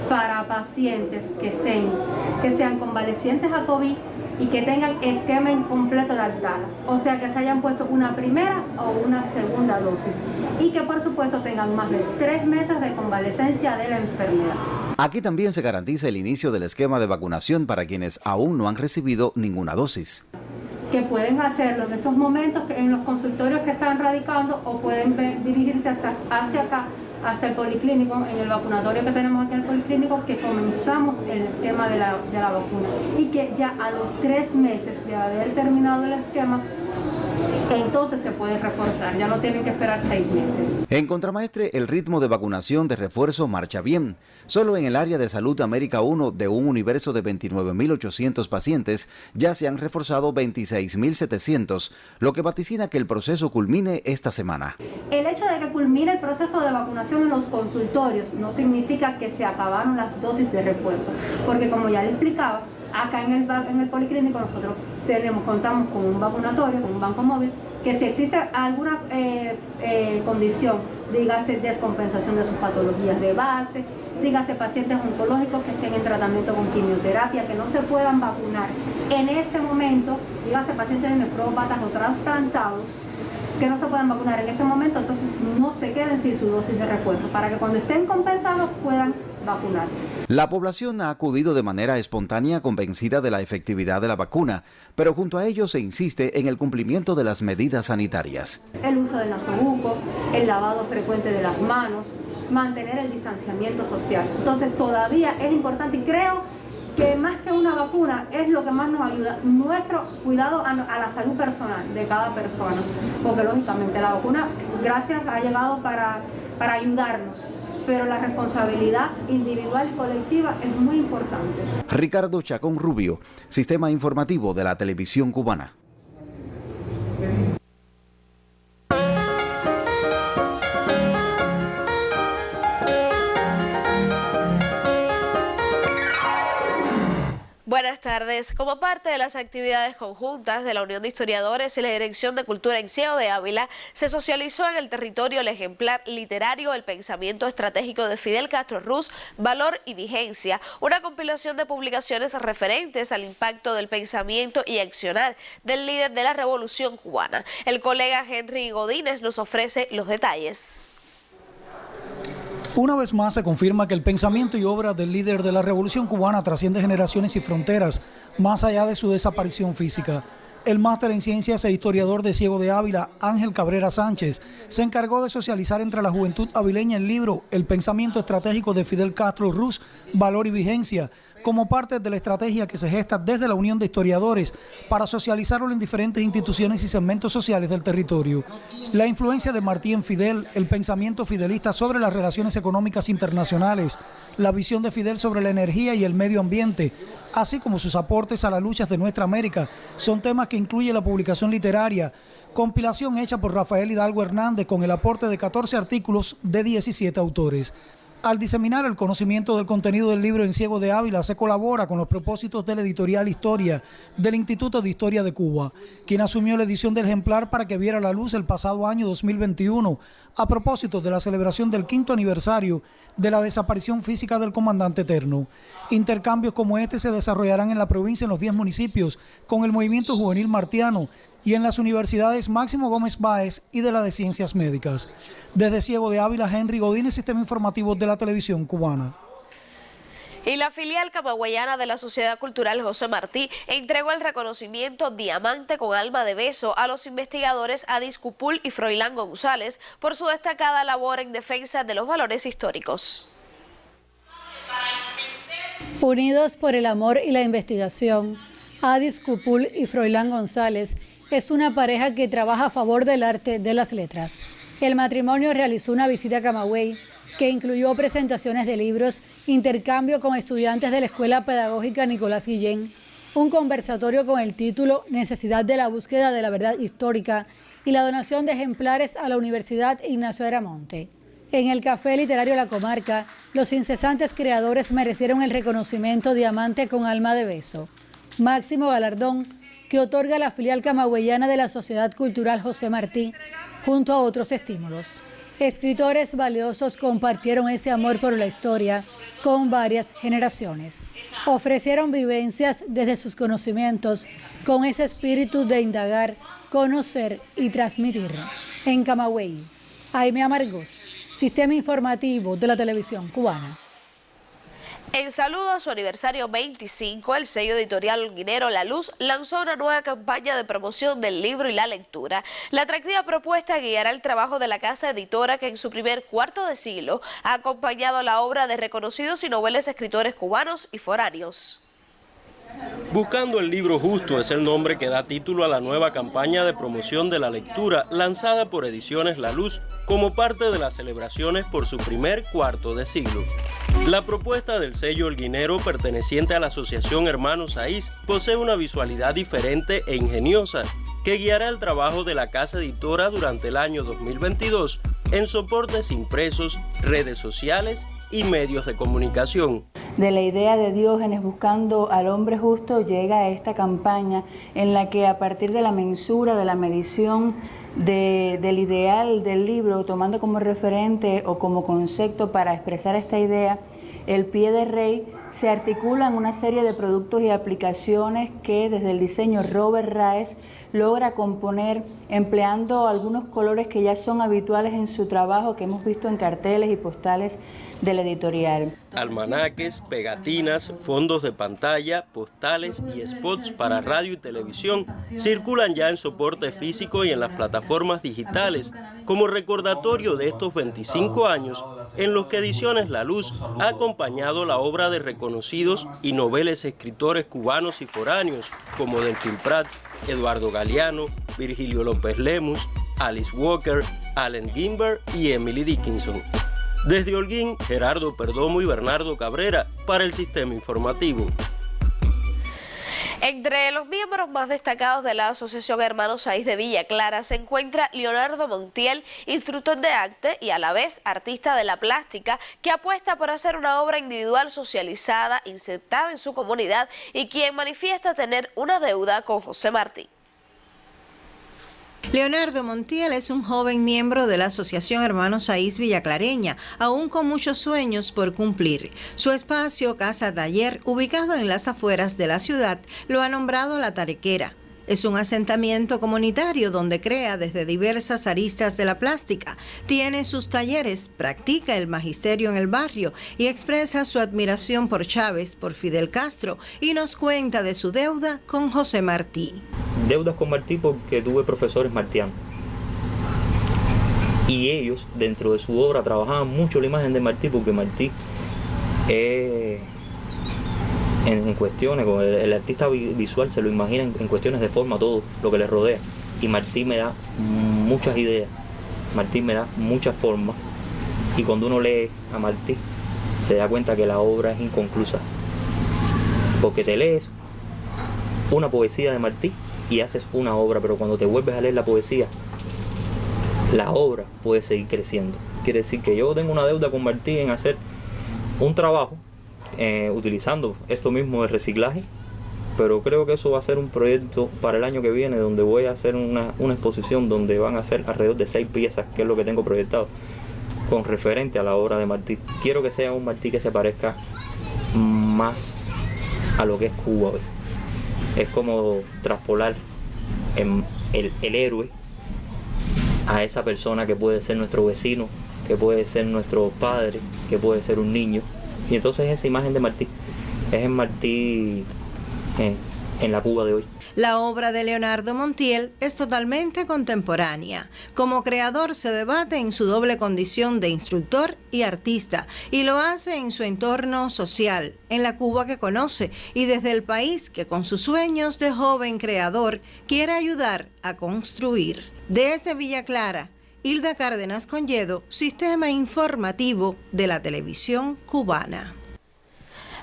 Speaker 22: para pacientes que sean convalecientes a COVID y que tengan esquema incompleto de Altala, o sea que se hayan puesto una primera o una segunda dosis y que por supuesto tengan más de 3 meses de convalecencia de la enfermedad.
Speaker 3: Aquí también se garantiza el inicio del esquema de vacunación para quienes aún no han recibido ninguna dosis.
Speaker 22: Que pueden hacerlo en estos momentos en los consultorios que están radicando o pueden dirigirse hacia acá, hasta el Policlínico, en el vacunatorio que tenemos aquí en el Policlínico, que comenzamos el esquema de la vacuna y que ya a los 3 meses de haber terminado el esquema, entonces se puede reforzar, ya no tienen que esperar 6 meses.
Speaker 3: En Contramaestre, el ritmo de vacunación de refuerzo marcha bien. Solo en el área de salud América 1, de un universo de 29.800 pacientes, ya se han reforzado 26.700, lo que vaticina que el proceso culmine esta semana.
Speaker 22: El hecho de que culmine el proceso de vacunación en los consultorios no significa que se acabaron las dosis de refuerzo, porque como ya le explicaba, acá en el Policlínico nosotros contamos con un vacunatorio, con un banco móvil, que si existe alguna condición, dígase descompensación de sus patologías de base, dígase pacientes oncológicos que estén en tratamiento con quimioterapia, que no se puedan vacunar en este momento, dígase pacientes nefrópatas o trasplantados, que no se puedan vacunar en este momento, entonces no se queden sin su dosis de refuerzo, para que cuando estén compensados puedan vacunarse.
Speaker 3: La población ha acudido de manera espontánea convencida de la efectividad de la vacuna, pero junto a ello se insiste en el cumplimiento de las medidas sanitarias.
Speaker 22: El uso del nasobuco, el lavado frecuente de las manos, mantener el distanciamiento social. Entonces todavía es importante y creo que más que una vacuna es lo que más nos ayuda, nuestro cuidado a la salud personal de cada persona, porque lógicamente la vacuna, gracias, ha llegado para ayudarnos, pero la responsabilidad individual y colectiva es muy importante.
Speaker 3: Ricardo Chacón Rubio, Sistema Informativo de la Televisión Cubana.
Speaker 23: Buenas tardes. Como parte de las actividades conjuntas de la Unión de Historiadores y la Dirección de Cultura en Ciego de Ávila, se socializó en el territorio el ejemplar literario El pensamiento estratégico de Fidel Castro Ruz, Valor y Vigencia, una compilación de publicaciones referentes al impacto del pensamiento y accionar del líder de la Revolución Cubana. El colega Henry Godínez nos ofrece los detalles.
Speaker 24: Una vez más se confirma que el pensamiento y obra del líder de la Revolución Cubana trasciende generaciones y fronteras, más allá de su desaparición física. El máster en Ciencias e historiador de Ciego de Ávila, Ángel Cabrera Sánchez, se encargó de socializar entre la juventud avileña el libro El pensamiento estratégico de Fidel Castro Ruz, Valor y Vigencia, como parte de la estrategia que se gesta desde la Unión de Historiadores para socializarlo en diferentes instituciones y segmentos sociales del territorio. La influencia de Martí en Fidel, el pensamiento fidelista sobre las relaciones económicas internacionales, la visión de Fidel sobre la energía y el medio ambiente, así como sus aportes a las luchas de nuestra América, son temas que incluye la publicación literaria, compilación hecha por Rafael Hidalgo Hernández con el aporte de 14 artículos de 17 autores. Al diseminar el conocimiento del contenido del libro en Ciego de Ávila, se colabora con los propósitos de la editorial Historia del Instituto de Historia de Cuba, quien asumió la edición del ejemplar para que viera la luz el pasado año 2021, a propósito de la celebración del 5º aniversario de la desaparición física del comandante Eterno. Intercambios como este se desarrollarán en la provincia en los 10 municipios con el movimiento juvenil martiano y en las universidades Máximo Gómez Báez y de la de Ciencias Médicas. Desde Ciego de Ávila, Henry Godínez, Sistema Informativo de la Televisión Cubana.
Speaker 23: Y la filial camagüeyana de la Sociedad Cultural José Martí entregó el reconocimiento Diamante con Alma de Beso a los investigadores Adis Cupul y Froilán González por su destacada labor en defensa de los valores históricos.
Speaker 4: Unidos por el amor y la investigación, Adis Cupul y Froilán González es una pareja que trabaja a favor del arte de las letras. El matrimonio realizó una visita a Camagüey que incluyó presentaciones de libros, intercambio con estudiantes de la Escuela Pedagógica Nicolás Guillén, un conversatorio con el título Necesidad de la búsqueda de la verdad histórica y la donación de ejemplares a la Universidad Ignacio Aramonte. En el Café Literario La Comarca, los incesantes creadores merecieron el reconocimiento Diamante con Alma de Beso, máximo galardón que otorga la filial camagüeyana de la Sociedad Cultural José Martí, junto a otros estímulos. Escritores valiosos compartieron ese amor por la historia con varias generaciones. Ofrecieron vivencias desde sus conocimientos con ese espíritu de indagar, conocer y transmitir. En Camagüey, Aime Amargós, Sistema Informativo de la Televisión Cubana.
Speaker 23: En saludo a su aniversario 25, el sello editorial holguinero La Luz lanzó una nueva campaña de promoción del libro y la lectura. La atractiva propuesta guiará el trabajo de la casa editora que en su primer cuarto de siglo ha acompañado la obra de reconocidos y noveles escritores cubanos y foráneos.
Speaker 5: Buscando el libro justo es el nombre que da título a la nueva campaña de promoción de la lectura lanzada por Ediciones La Luz como parte de las celebraciones por su primer cuarto de siglo. La propuesta del sello holguinero perteneciente a la Asociación Hermanos Saiz posee una visualidad diferente e ingeniosa que guiará el trabajo de la casa editora durante el año 2022 en soportes impresos, redes sociales y medios de comunicación.
Speaker 7: De la idea de Diógenes buscando al hombre justo llega a esta campaña en la que a partir de la mensura, de la medición del ideal del libro, tomando como referente o como concepto para expresar esta idea, el pie de rey, se articulan una serie de productos y aplicaciones que desde el diseño Robert Raes logra componer empleando algunos colores que ya son habituales en su trabajo, que hemos visto en carteles y postales de la editorial.
Speaker 5: Almanaques, pegatinas, fondos de pantalla, postales y spots para radio y televisión circulan ya en soporte físico y en las plataformas digitales como recordatorio de estos 25 años en los que Ediciones La Luz ha acompañado la obra de reconocidos y noveles escritores cubanos y foráneos como Delfín Prats, Eduardo Galeano, Virgilio López Lemus, Alice Walker, Allen Ginsberg y Emily Dickinson. Desde Holguín, Gerardo Perdomo y Bernardo Cabrera para el Sistema Informativo.
Speaker 23: Entre los miembros más destacados de la Asociación Hermanos Saiz de Villa Clara se encuentra Leonardo Montiel, instructor de arte y a la vez artista de la plástica, que apuesta por hacer una obra individual socializada, insertada en su comunidad y quien manifiesta tener una deuda con José Martí.
Speaker 8: Leonardo Montiel es un joven miembro de la Asociación Hermanos Saiz Villaclareña, aún con muchos sueños por cumplir. Su espacio Casa Taller, ubicado en las afueras de la ciudad, lo ha nombrado La Tarequera. Es un asentamiento comunitario donde crea desde diversas aristas de la plástica, tiene sus talleres, practica el magisterio en el barrio y expresa su admiración por Chávez, por Fidel Castro y nos cuenta de su deuda con José Martí.
Speaker 25: Deudas con Martí porque tuve profesores martianos y ellos dentro de su obra trabajaban mucho la imagen de Martí porque Martí en cuestiones, con el artista visual se lo imagina en cuestiones de forma, todo lo que le rodea. Y Martí me da muchas ideas, Martí me da muchas formas. Y cuando uno lee a Martí, se da cuenta que la obra es inconclusa. Porque te lees una poesía de Martí y haces una obra, pero cuando te vuelves a leer la poesía, la obra puede seguir creciendo. Quiere decir que yo tengo una deuda con Martí en hacer un trabajo utilizando esto mismo de reciclaje, pero creo que eso va a ser un proyecto para el año que viene, donde voy a hacer una exposición donde van a ser alrededor de 6 piezas, que es lo que tengo proyectado, con referente a la obra de Martí. Quiero que sea un Martí que se parezca más a lo que es Cuba hoy. Es como traspolar el héroe a esa persona que puede ser nuestro vecino, que puede ser nuestro padre, que puede ser un niño. Y entonces esa imagen de Martí es el Martí en la Cuba de hoy.
Speaker 8: La obra de Leonardo Montiel es totalmente contemporánea. Como creador se debate en su doble condición de instructor y artista, y lo hace en su entorno social, en la Cuba que conoce y desde el país que con sus sueños de joven creador quiere ayudar a construir. Desde Villa Clara, Hilda Cárdenas Conyedo, Sistema Informativo de la Televisión Cubana.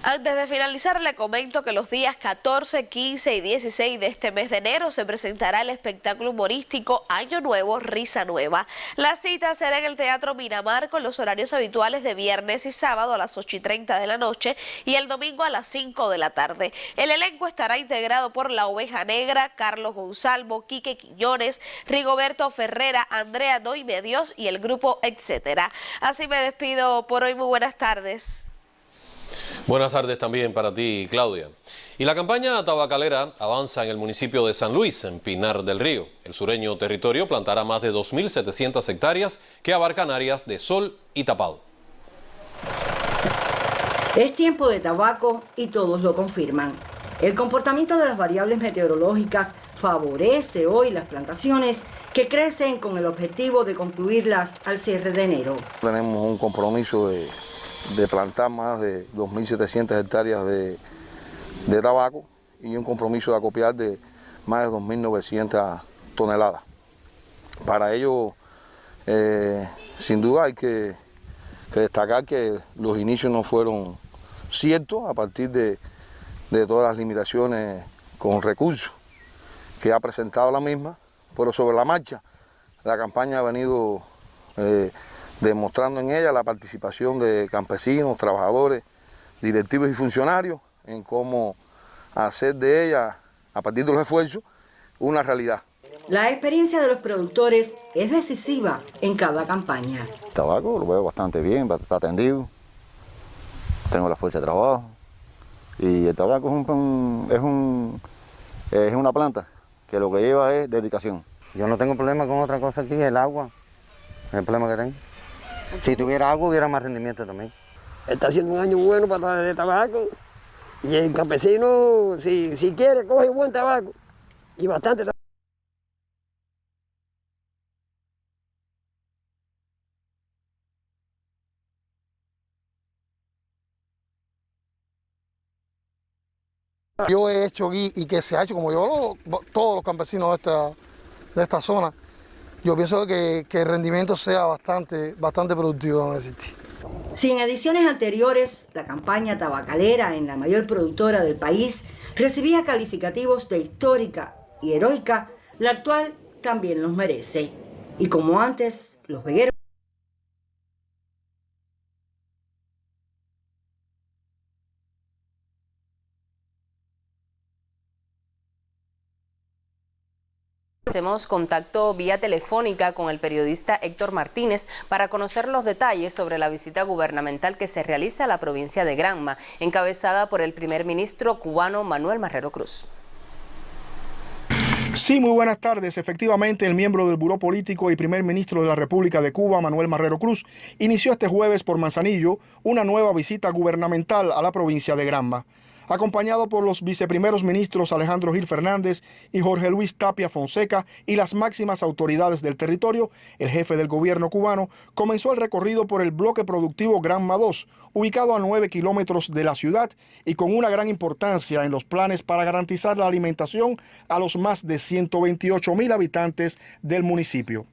Speaker 23: Antes de finalizar, le comento que los días 14, 15 y 16 de este mes de enero se presentará el espectáculo humorístico Año Nuevo, Risa Nueva. La cita será en el Teatro Miramar con los horarios habituales de viernes y sábado a las 8:30 de la noche y el domingo a las 5 de la tarde. El elenco estará integrado por La Oveja Negra, Carlos Gonzalvo, Quique Quiñones, Rigoberto Ferrera, Andrea Noime Dios y el grupo Etcétera. Así me despido por hoy. Muy buenas tardes.
Speaker 2: Buenas tardes también para ti, Claudia. Y la campaña tabacalera avanza en el municipio de San Luis, en Pinar del Río. El sureño territorio plantará más de 2.700 hectáreas que abarcan áreas de sol y tapado.
Speaker 6: Es tiempo de tabaco y todos lo confirman. El comportamiento de las variables meteorológicas favorece hoy las plantaciones que crecen con el objetivo de concluirlas al cierre de enero.
Speaker 9: Tenemos un compromiso de plantar más de 2.700 hectáreas de tabaco y un compromiso de acopiar de más de 2.900 toneladas. Para ello, sin duda hay que destacar que los inicios no fueron ciertos a partir de todas las limitaciones con recursos que ha presentado la misma, pero sobre la marcha la campaña ha venido demostrando en ella la participación de campesinos, trabajadores, directivos y funcionarios en cómo hacer de ella, a partir de los esfuerzos, una realidad.
Speaker 6: La experiencia de los productores es decisiva en cada campaña.
Speaker 10: El tabaco lo veo bastante bien, está atendido, tengo la fuerza de trabajo y el tabaco es una planta que lo que lleva es dedicación.
Speaker 11: Yo no tengo problema con otra cosa aquí, el agua, es el problema que tengo. Si tuviera agua, hubiera más rendimiento también.
Speaker 12: Está haciendo un año bueno para de tabaco y el campesino, si quiere, coge buen tabaco y bastante tabaco.
Speaker 26: Yo he hecho aquí y que se ha hecho, como todos los campesinos de esta zona, yo pienso que el rendimiento sea bastante productivo, vamos a decir.
Speaker 6: Si en ediciones anteriores la campaña tabacalera en la mayor productora del país recibía calificativos de histórica y heroica, la actual también los merece. Y como antes, los vegueros
Speaker 1: Hacemos contacto vía telefónica con el periodista Héctor Martínez para conocer los detalles sobre la visita gubernamental que se realiza a la provincia de Granma, encabezada por el primer ministro cubano Manuel Marrero Cruz.
Speaker 27: Sí, muy buenas tardes. Efectivamente, el miembro del Buró Político y primer ministro de la República de Cuba, Manuel Marrero Cruz, inició este jueves por Manzanillo una nueva visita gubernamental a la provincia de Granma. acompañado por los viceprimeros ministros Alejandro Gil Fernández y Jorge Luis Tapia Fonseca y las máximas autoridades del territorio, el jefe del gobierno cubano comenzó el recorrido por el bloque productivo Granma 2, ubicado a 9 kilómetros de la ciudad y con una gran importancia en los planes para garantizar la alimentación a los más de 128.000 habitantes del municipio.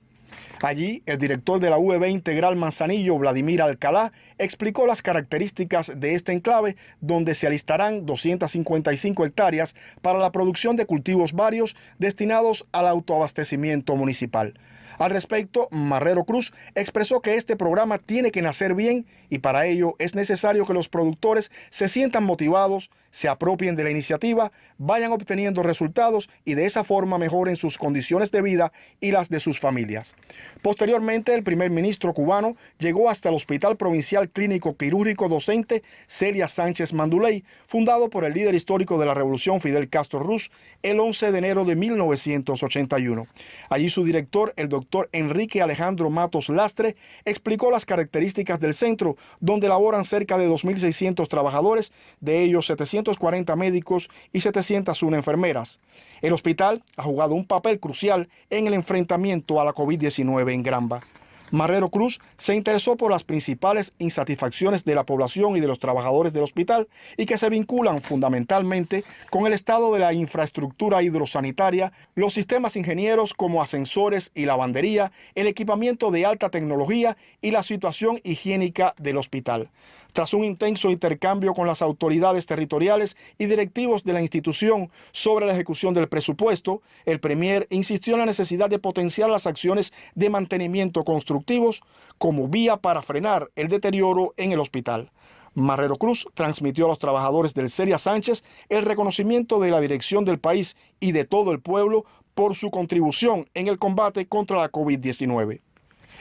Speaker 27: Allí, el director de la UEB Integral Manzanillo, Vladimir Alcalá, explicó las características de este enclave, donde se alistarán 255 hectáreas para la producción de cultivos varios destinados al autoabastecimiento municipal. Al respecto, Marrero Cruz expresó que este programa tiene que nacer bien y para ello es necesario que los productores se sientan motivados, se apropien de la iniciativa, vayan obteniendo resultados y de esa forma mejoren sus condiciones de vida y las de sus familias. Posteriormente, el primer ministro cubano llegó hasta el Hospital Provincial Clínico Quirúrgico Docente Celia Sánchez Manduley, fundado por el líder histórico de la Revolución Fidel Castro Ruz el 11 de enero de 1981. Allí su director, el doctor Enrique Alejandro Matos Lastre, explicó las características del centro, donde laboran cerca de 2.600 trabajadores, de ellos 740 médicos y 701 enfermeras. El hospital ha jugado un papel crucial en el enfrentamiento a la COVID-19 en Granma. Marrero Cruz se interesó por las principales insatisfacciones de la población y de los trabajadores del hospital y que se vinculan fundamentalmente con el estado de la infraestructura hidrosanitaria, los sistemas ingenieros como ascensores y lavandería, el equipamiento de alta tecnología y la situación higiénica del hospital. Tras un intenso intercambio con las autoridades territoriales y directivos de la institución sobre la ejecución del presupuesto, el Premier insistió en la necesidad de potenciar las acciones de mantenimiento constructivos como vía para frenar el deterioro en el hospital. Marrero Cruz transmitió a los trabajadores del Celia Sánchez el reconocimiento de la dirección del país y de todo el pueblo por su contribución en el combate contra la COVID-19.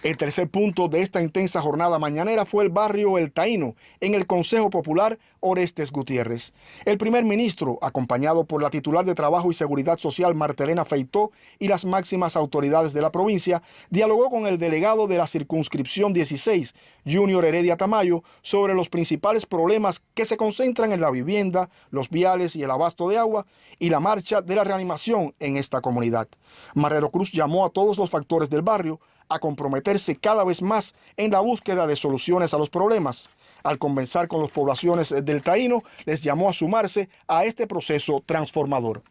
Speaker 27: El tercer punto de esta intensa jornada mañanera fue el barrio El Taíno, en el Consejo Popular Orestes Gutiérrez. El primer ministro, acompañado por la titular de Trabajo y Seguridad Social Martelena Feitó y las máximas autoridades de la provincia, dialogó con el delegado de la circunscripción 16, Junior Heredia Tamayo, sobre los principales problemas que se concentran en la vivienda, los viales y el abasto de agua y la marcha de la reanimación en esta comunidad. Marrero Cruz llamó a todos los factores del barrio a comprometerse cada vez más en la búsqueda de soluciones a los problemas. Al conversar con las poblaciones del Taíno, les llamó a sumarse a este proceso transformador.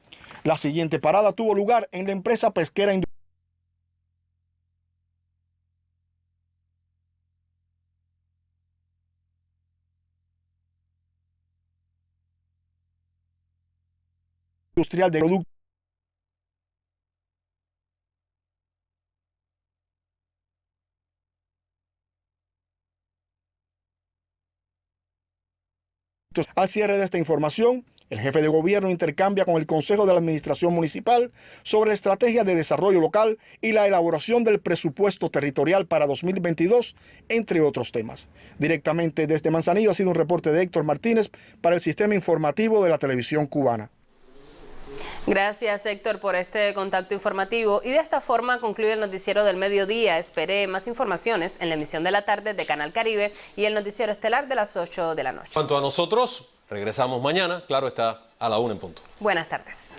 Speaker 27: La siguiente parada tuvo lugar en la empresa pesquera industrial de productos Al cierre de esta información, el jefe de gobierno intercambia con el Consejo de la Administración Municipal sobre la estrategia de desarrollo local y la elaboración del presupuesto territorial para 2022, entre otros temas. Directamente desde Manzanillo ha sido un reporte de Héctor Martínez para el Sistema Informativo de la Televisión Cubana.
Speaker 1: Gracias, Héctor, por este contacto informativo. Y de esta forma concluye el noticiero del mediodía. Espere más informaciones en la emisión de la tarde de Canal Caribe y el noticiero estelar de las 8 de la noche.
Speaker 2: En cuanto a nosotros, regresamos mañana, claro está, a la 1 en punto.
Speaker 1: Buenas tardes.